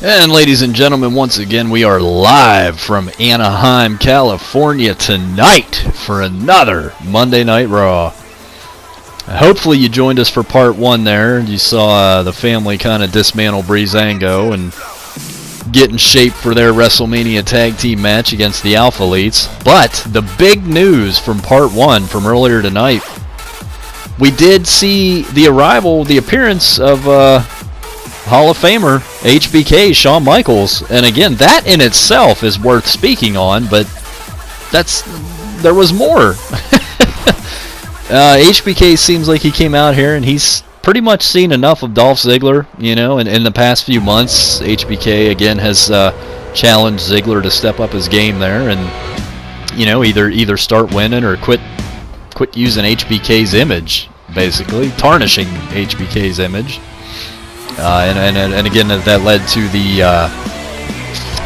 And ladies and gentlemen, once again, we are live from Anaheim, California tonight for another Monday Night Raw. Hopefully you joined us for part one there. You saw the family kind of dismantle Breezango and get in shape for their WrestleMania tag team match against the Alpha Elites. But the big news from part one from earlier tonight, we did see the appearance of Hall of Famer HBK Shawn Michaels, and again, that in itself is worth speaking on, but there was more. HBK seems like he came out here and he's pretty much seen enough of Dolph Ziggler, and in the past few months, HBK again has challenged Ziggler to step up his game there, and either start winning or quit using HBK's image, basically tarnishing HBK's image. And again, that led to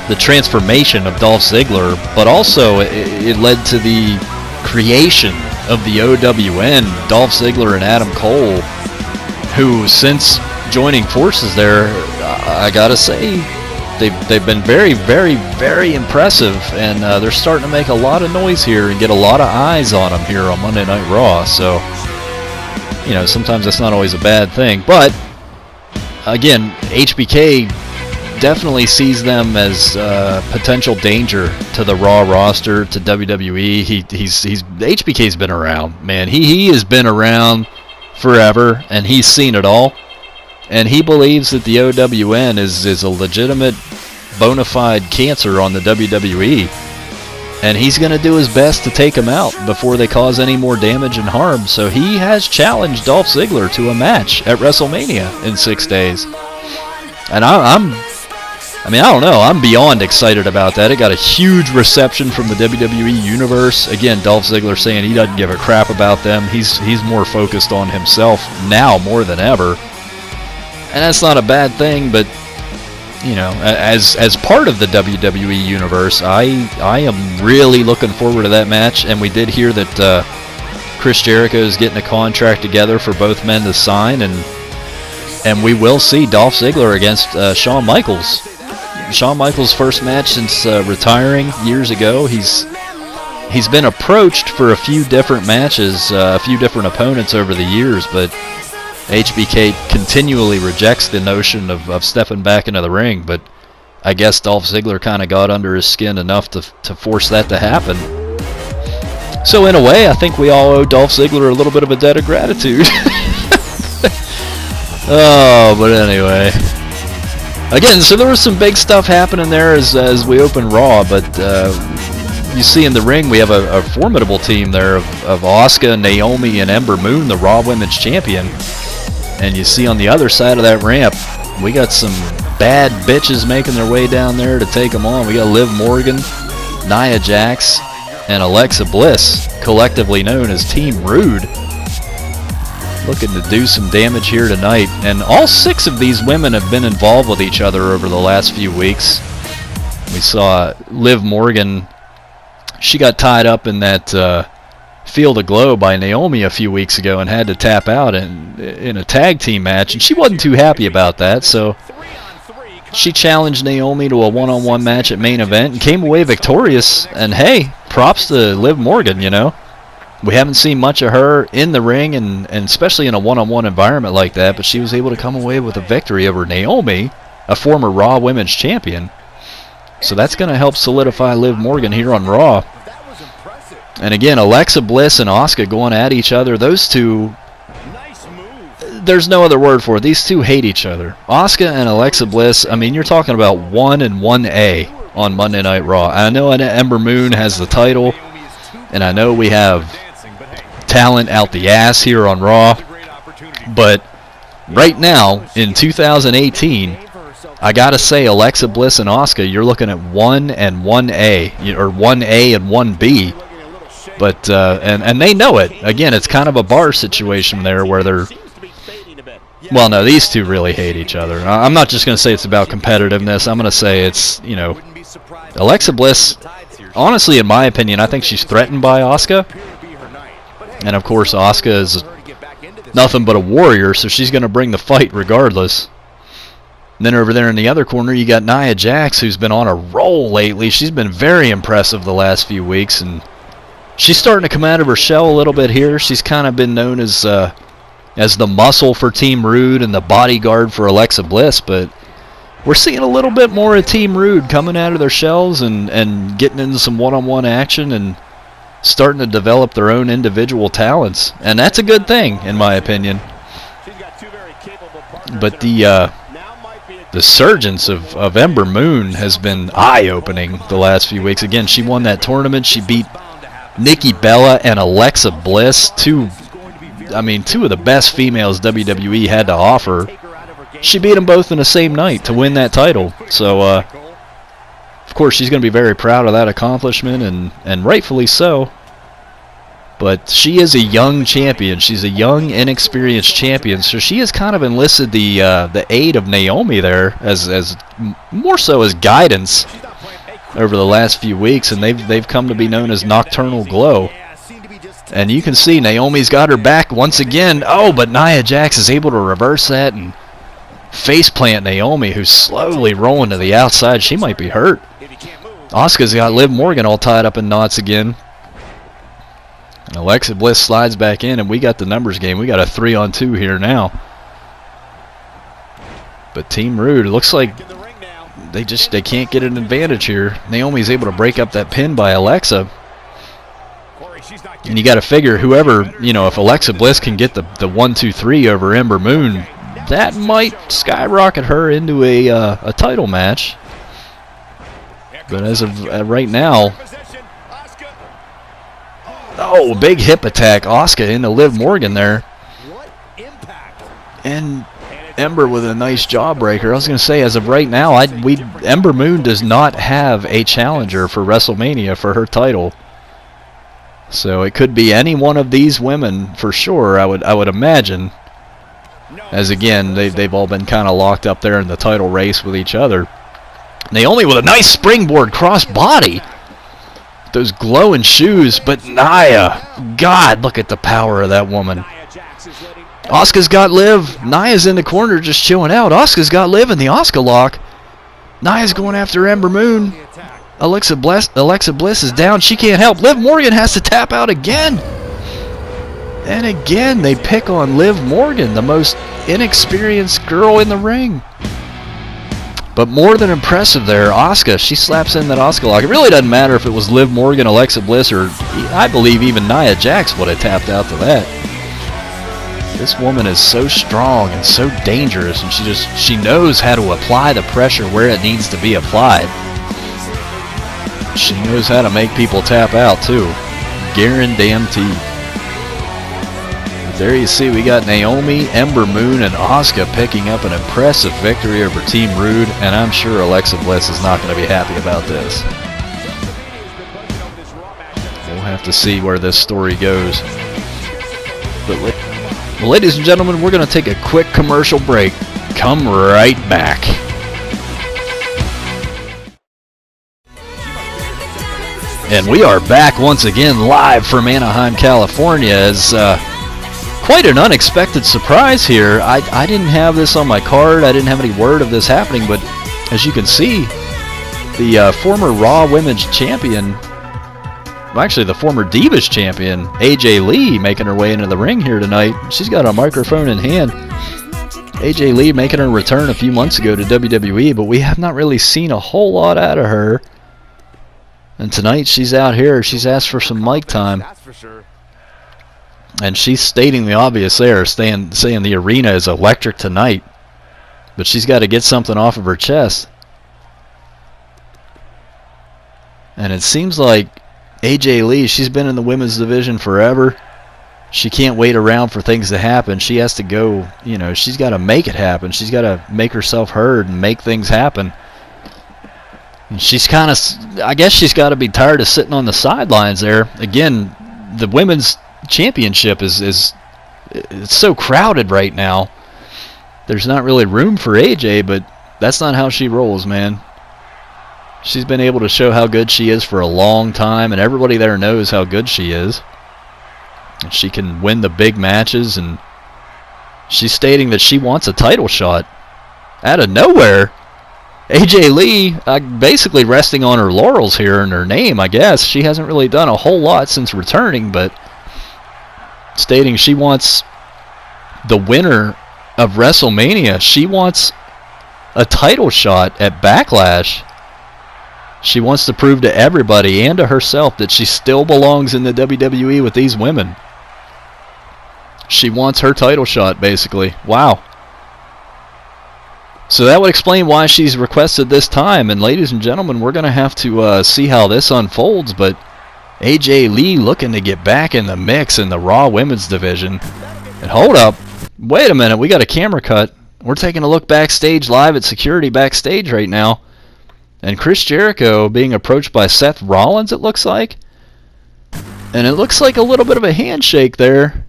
the transformation of Dolph Ziggler, but also it led to the creation of the OWN, Dolph Ziggler and Adam Cole, who since joining forces there, I gotta say, they've been very, very, very impressive, and they're starting to make a lot of noise here and get a lot of eyes on them here on Monday Night Raw. So, sometimes that's not always a bad thing, but again, HBK definitely sees them as potential danger to the Raw roster, to WWE. HBK's been around, man. He has been around forever, and he's seen it all. And he believes that the OWN is a legitimate, bona fide cancer on the WWE. And he's going to do his best to take them out before they cause any more damage and harm. So he has challenged Dolph Ziggler to a match at WrestleMania in 6 days. And I don't know. I'm beyond excited about that. It got a huge reception from the WWE Universe. Again, Dolph Ziggler saying he doesn't give a crap about them. He's more focused on himself now more than ever. And that's not a bad thing, but as part of the WWE Universe, I am really looking forward to that match. And we did hear that Chris Jericho is getting a contract together for both men to sign, and we will see Dolph Ziggler against Shawn Michaels. Shawn Michaels' first match since retiring years ago. He's been approached for a few different matches, a few different opponents over the years, but HBK continually rejects the notion of stepping back into the ring, but I guess Dolph Ziggler kind of got under his skin enough to force that to happen. So in a way, I think we all owe Dolph Ziggler a little bit of a debt of gratitude. Oh, but anyway. Again, so there was some big stuff happening there as we open Raw, but you see in the ring we have a formidable team there of Asuka, Naomi, and Ember Moon, the Raw Women's Champion. And you see on the other side of that ramp, we got some bad bitches making their way down there to take them on. We got Liv Morgan, Nia Jax, and Alexa Bliss, collectively known as Team Rude, looking to do some damage here tonight. And all 6 of these women have been involved with each other over the last few weeks. We saw Liv Morgan, she got tied up in that Feel the Glow by Naomi a few weeks ago and had to tap out in a tag team match, and she wasn't too happy about that, so she challenged Naomi to a one-on-one match at Main Event and came away victorious. And hey, props to Liv Morgan, We haven't seen much of her in the ring, and especially in a one-on-one environment like that, but she was able to come away with a victory over Naomi, a former Raw Women's Champion. So that's going to help solidify Liv Morgan here on Raw. And again, Alexa Bliss and Asuka going at each other. Those two, there's no other word for it. These two hate each other. Asuka and Alexa Bliss, you're talking about 1 and 1A on Monday Night Raw. I know Ember Moon has the title, and I know we have talent out the ass here on Raw, but right now, in 2018, I gotta say, Alexa Bliss and Asuka, you're looking at 1 and 1A, or 1A and 1B. But and they know it. Again, it's kind of a bar situation there where they're... Well, no, these two really hate each other. I'm not just going to say it's about competitiveness. I'm going to say it's, Alexa Bliss, honestly, in my opinion, I think she's threatened by Asuka. And, of course, Asuka is nothing but a warrior, so she's going to bring the fight regardless. And then over there in the other corner, you got Nia Jax, who's been on a roll lately. She's been very impressive the last few weeks, and she's starting to come out of her shell a little bit here. She's kind of been known as the muscle for Team Rude and the bodyguard for Alexa Bliss, but we're seeing a little bit more of Team Rude coming out of their shells and getting into some one-on-one action and starting to develop their own individual talents, and that's a good thing in my opinion. But the surgence of Ember Moon has been eye-opening the last few weeks. Again, she won that tournament. She beat Nikki Bella and Alexa Bliss, two of the best females WWE had to offer. She beat them both in the same night to win that title. So, of course, she's going to be very proud of that accomplishment, and rightfully so. But she is a young champion. She's a young, inexperienced champion. So she has kind of enlisted the aid of Naomi there as more so as guidance over the last few weeks, and they've come to be known as Nocturnal Glow. And you can see Naomi's got her back once again. Oh, but Nia Jax is able to reverse that and faceplant Naomi, who's slowly rolling to the outside. She might be hurt. Asuka's got Liv Morgan all tied up in knots again. And Alexa Bliss slides back in, and we got the numbers game. We got a 3-on-2 here now. But Team Rude, it looks like they can't get an advantage here. Naomi's able to break up that pin by Alexa. And you got to figure whoever, if Alexa Bliss can get the 1-2-3 over Ember Moon, that might skyrocket her into a title match. But as of right now, oh, big hip attack, Asuka into Liv Morgan there. And Ember with a nice jawbreaker. I was going to say, as of right now, Ember Moon does not have a challenger for WrestleMania for her title. So it could be any one of these women for sure, I would imagine. As again, they've all been kind of locked up there in the title race with each other. Naomi with a nice springboard cross body. Those glowing shoes, but Nia, God, look at the power of that woman. Asuka's got Liv. Nia's in the corner just chilling out. Asuka's got Liv in the Asuka lock. Nia's going after Ember Moon. Alexa Bliss is down. She can't help. Liv Morgan has to tap out again. And again, they pick on Liv Morgan, the most inexperienced girl in the ring. But more than impressive there, Asuka, she slaps in that Asuka lock. It really doesn't matter if it was Liv Morgan, Alexa Bliss, or I believe even Nia Jax would have tapped out to that. This woman is so strong and so dangerous, and she knows how to apply the pressure where it needs to be applied. She knows how to make people tap out too. Guaranteed. There you see we got Naomi, Ember Moon, and Asuka picking up an impressive victory over Team Rude, and I'm sure Alexa Bliss is not going to be happy about this. We'll have to see where this story goes. But well, ladies and gentlemen, we're going to take a quick commercial break. Come right back. And we are back once again live from Anaheim, California, as quite an unexpected surprise here. I didn't have this on my card. I didn't have any word of this happening, but as you can see, the former Raw Women's Champion, well, actually the former Divas Champion, AJ Lee, making her way into the ring here tonight. She's got a microphone in hand. AJ Lee making her return a few months ago to WWE, but we have not really seen a whole lot out of her. And tonight she's out here. She's asked for some mic time. That's for sure. And she's stating the obvious there, saying the arena is electric tonight. But she's got to get something off of her chest. And it seems like AJ Lee, she's been in the women's division forever. She can't wait around for things to happen. She has to go, she's got to make it happen. She's got to make herself heard and make things happen. And she's kind of, I guess she's got to be tired of sitting on the sidelines there. Again, the women's championship it's so crowded right now. There's not really room for AJ, but that's not how she rolls, man. She's been able to show how good she is for a long time, and everybody there knows how good she is. And she can win the big matches, and she's stating that she wants a title shot out of nowhere. AJ Lee basically resting on her laurels here in her name, I guess. She hasn't really done a whole lot since returning, but stating she wants the winner of WrestleMania. She wants a title shot at Backlash. She wants to prove to everybody and to herself that she still belongs in the WWE with these women. She wants her title shot, basically. Wow. So that would explain why she's requested this time. And ladies and gentlemen, we're going to have to see how this unfolds. But AJ Lee looking to get back in the mix in the Raw Women's Division. And hold up. Wait a minute. We got a camera cut. We're taking a look backstage live at security backstage right now. And Chris Jericho being approached by Seth Rollins, it looks like. And it looks like a little bit of a handshake there.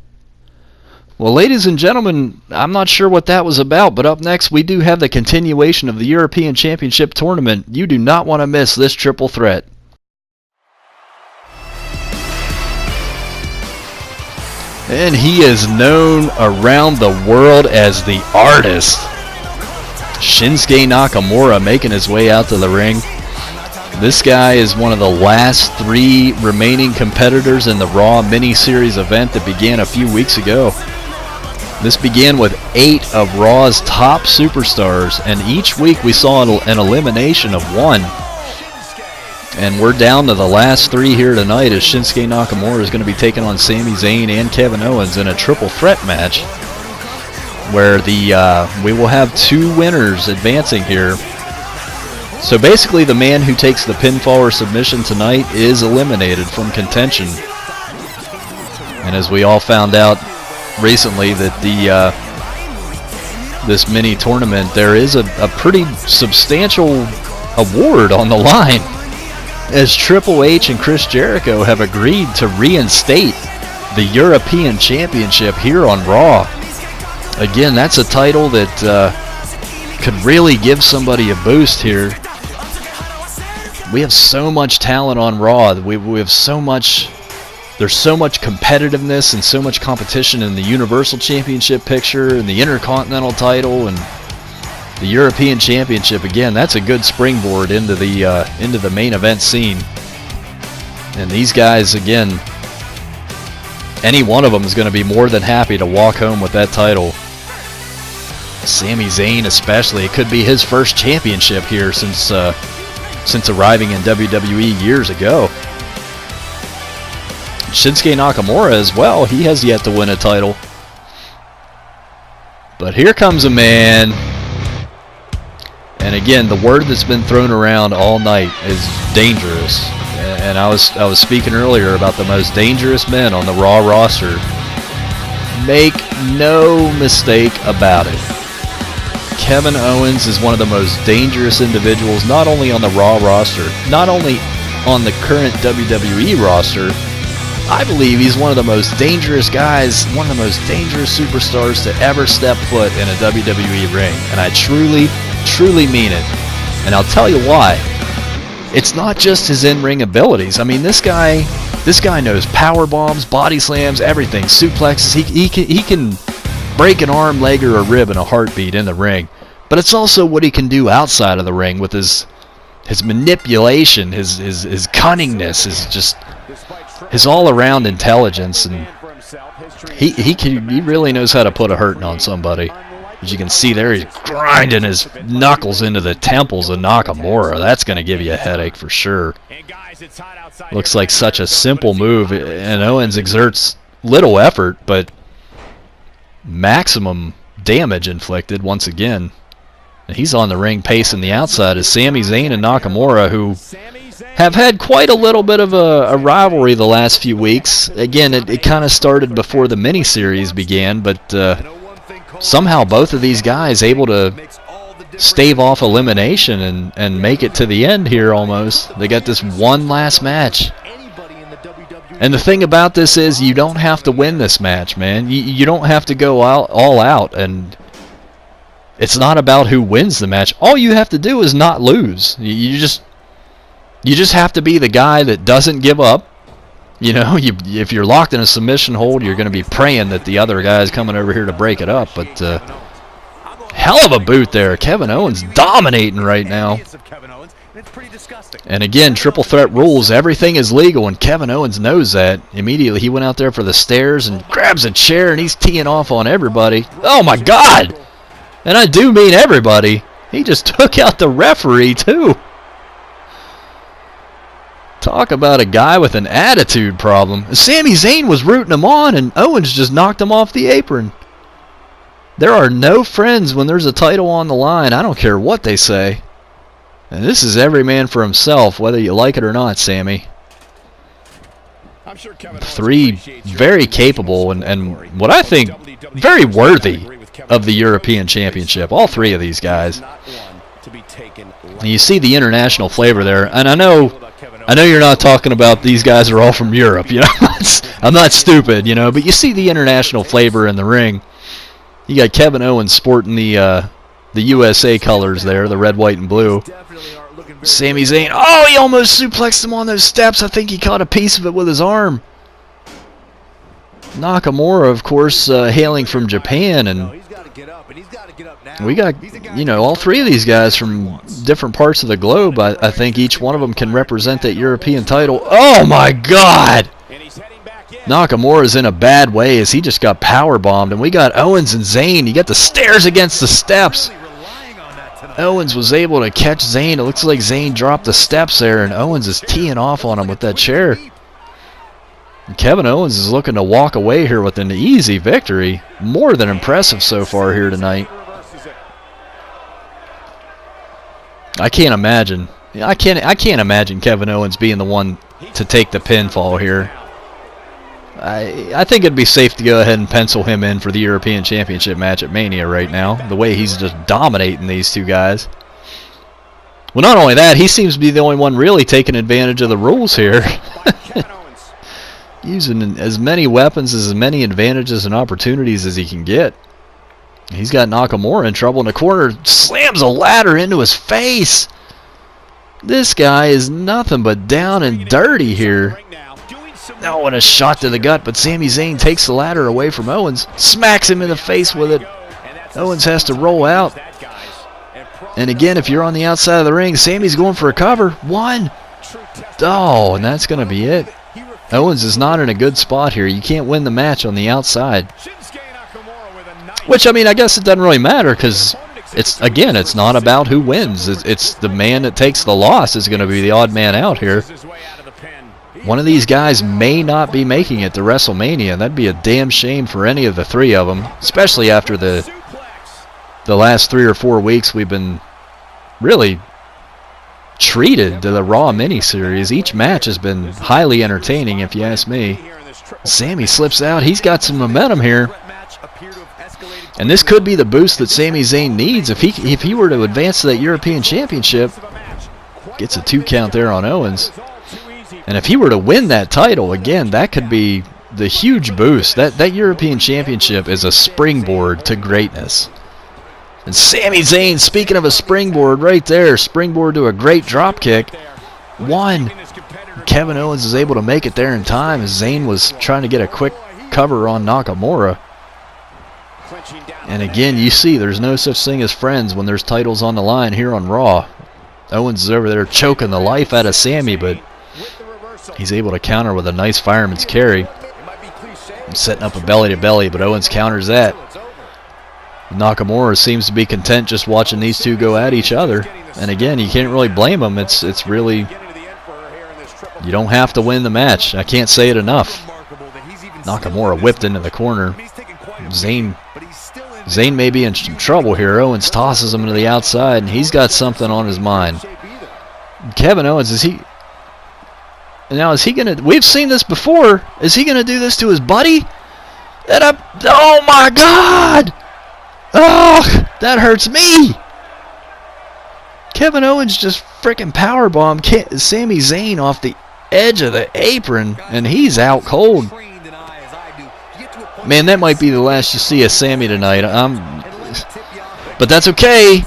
Well, ladies and gentlemen, I'm not sure what that was about, but up next we do have the continuation of the European Championship Tournament. You do not want to miss this triple threat. And he is known around the world as the Artist. Shinsuke Nakamura making his way out to the ring. This guy is one of the last 3 remaining competitors in the Raw mini-series event that began a few weeks ago. This began with 8 of Raw's top superstars, and each week we saw an elimination of 1. And we're down to the last 3 here tonight as Shinsuke Nakamura is going to be taking on Sami Zayn and Kevin Owens in a triple threat match, where we will have 2 winners advancing here. So basically the man who takes the pinfall or submission tonight is eliminated from contention. And as we all found out recently, that this mini tournament, there is a pretty substantial award on the line, as Triple H and Chris Jericho have agreed to reinstate the European Championship here on Raw. Again, that's a title that could really give somebody a boost here. We have so much talent on Raw. We have so much. There's so much competitiveness and so much competition in the Universal Championship picture and the Intercontinental title and the European Championship. Again, that's a good springboard into the main event scene. And these guys, again, any one of them is going to be more than happy to walk home with that title. Sami Zayn especially, it could be his first championship here since arriving in WWE years ago. Shinsuke Nakamura as well, he has yet to win a title. But here comes a man, and again, the word that's been thrown around all night is dangerous. And I was speaking earlier about the most dangerous men on the Raw roster. Make no mistake about it. Kevin Owens is one of the most dangerous individuals, not only on the Raw roster, not only on the current WWE roster. I believe he's one of the most dangerous guys, one of the most dangerous superstars to ever step foot in a WWE ring. And I truly, truly mean it. And I'll tell you why. It's not just his in-ring abilities. I mean, this guy knows power bombs, body slams, everything, suplexes. He can break an arm, leg, or a rib in a heartbeat in the ring. But it's also what he can do outside of the ring with his manipulation, his cunningness, his all-around intelligence, and he really knows how to put a hurting on somebody. As you can see there, he's grinding his knuckles into the temples of Nakamura. That's going to give you a headache for sure. Looks like such a simple move, and Owens exerts little effort, but maximum damage inflicted once again. And he's on the ring pacing the outside as Sami Zayn and Nakamura, who have had quite a little bit of a rivalry the last few weeks. Again, it kind of started before the mini-series began, but somehow both of these guys able to stave off elimination and make it to the end here almost. They got this one last match. And the thing about this is you don't have to win this match, man. You don't have to go all out, and it's not about who wins the match. All you have to do is not lose. You just have to be the guy that doesn't give up. You know, if you're locked in a submission hold, you're going to be praying that the other guy is coming over here to break it up. But hell of a boot there. Kevin Owens dominating right now. And again, triple threat rules. Everything is legal, and Kevin Owens knows that. Immediately, he went out there for the stairs and grabs a chair, and he's teeing off on everybody. Oh, my God! And I do mean everybody. He just took out the referee, too. Talk about a guy with an attitude problem. Sami Zayn was rooting him on, and Owens just knocked him off the apron. There are no friends when there's a title on the line. I don't care what they say. And this is every man for himself, whether you like it or not, Sammy. Three very capable and what I think very worthy of the European Championship. All three of these guys. And you see the international flavor there. And I know you're not talking about these guys are all from Europe. You know, I'm not stupid, you know. But you see the international flavor in the ring. You got Kevin Owens sporting the USA colors there, the red, white, and blue. Sami Zayn, oh, he almost suplexed him on those steps. I think he caught a piece of it with his arm. Nakamura, of course, hailing from Japan, and we got, you know, all three of these guys from different parts of the globe. I think each one of them can represent that European title. Oh, my God! Nakamura's in a bad way as he just got powerbombed, and we got Owens and Zayn. You got the stairs against the steps. Owens was able to catch Zayn. It looks like Zayn dropped the steps there, and Owens is teeing off on him with that chair. And Kevin Owens is looking to walk away here with an easy victory. More than impressive so far here tonight. I can't imagine. I can't imagine Kevin Owens being the one to take the pinfall here. I think it'd be safe to go ahead and pencil him in for the European Championship match at Mania right now, the way he's just dominating these two guys. Well, not only that, he seems to be the only one really taking advantage of the rules here. Using as many weapons, as many advantages and opportunities as he can get. He's got Nakamura in trouble in the corner, slams a ladder into his face. This guy is nothing but down and dirty here. Oh, and a shot to the gut, but Sami Zayn takes the ladder away from Owens, smacks him in the face with it. Owens has to roll out. And again, if you're on the outside of the ring, Sami's going for a cover. One. Oh, and that's going to be it. Owens is not in a good spot here. You can't win the match on the outside. Which, I mean, I guess it doesn't really matter because, it's not about who wins. It's the man that takes the loss is going to be the odd man out here. One of these guys may not be making it to WrestleMania. That'd be a damn shame for any of the three of them, especially after the last 3 or 4 weeks we've been really treated to the Raw miniseries. Each match has been highly entertaining, if you ask me. Sami slips out. He's got some momentum here. And this could be the boost that Sami Zayn needs if he were to advance to that European Championship. Gets a 2 count there on Owens. And if he were to win that title, again, that could be the huge boost. That European Championship is a springboard to greatness. And Sami Zayn, speaking of a springboard right there, springboard to a great drop kick. One. Kevin Owens is able to make it there in time as Zayn was trying to get a quick cover on Nakamura. And again, you see there's no such thing as friends when there's titles on the line here on Raw. Owens is over there choking the life out of Sami, but he's able to counter with a nice fireman's carry. And setting up a belly-to-belly, but Owens counters that. Nakamura seems to be content just watching these two go at each other. And again, you can't really blame him. It's really, you don't have to win the match. I can't say it enough. Nakamura whipped into the corner. Zayn may be in some trouble here. Owens tosses him to the outside, and he's got something on his mind. Kevin Owens, is he going to, we've seen this before, is he going to do this to his buddy? Oh my God! Oh, that hurts me! Kevin Owens just freaking powerbombed Sami Zayn off the edge of the apron, and he's out cold. Man, that might be the last you see of Sami tonight. But that's okay,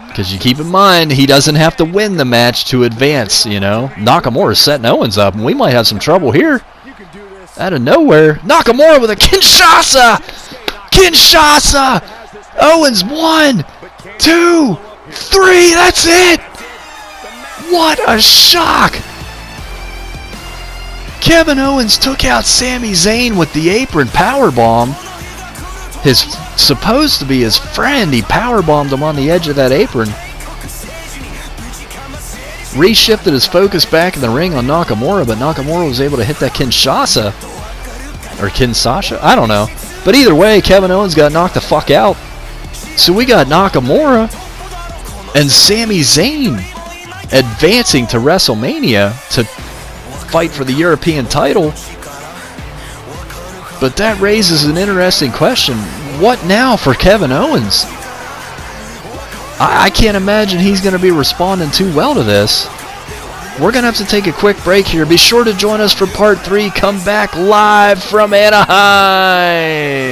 because you keep in mind, he doesn't have to win the match to advance, you know. Nakamura's setting Owens up, and we might have some trouble here. Out of nowhere, Nakamura with a Kinshasa! Kinshasa! Owens, 1, 2, 3. That's it. What a shock. Kevin Owens took out Sami Zayn with the apron powerbomb. Supposed to be his friend, he powerbombed him on the edge of that apron. Reshifted his focus back in the ring on Nakamura, but Nakamura was able to hit that Kinshasa. Or Kinsasha? I don't know. But either way, Kevin Owens got knocked the fuck out. So we got Nakamura and Sami Zayn advancing to WrestleMania to fight for the European title. But that raises an interesting question. What now for Kevin Owens? I can't imagine he's going to be responding too well to this. We're going to have to take a quick break here. Be sure to join us for part 3. Come back live from Anaheim.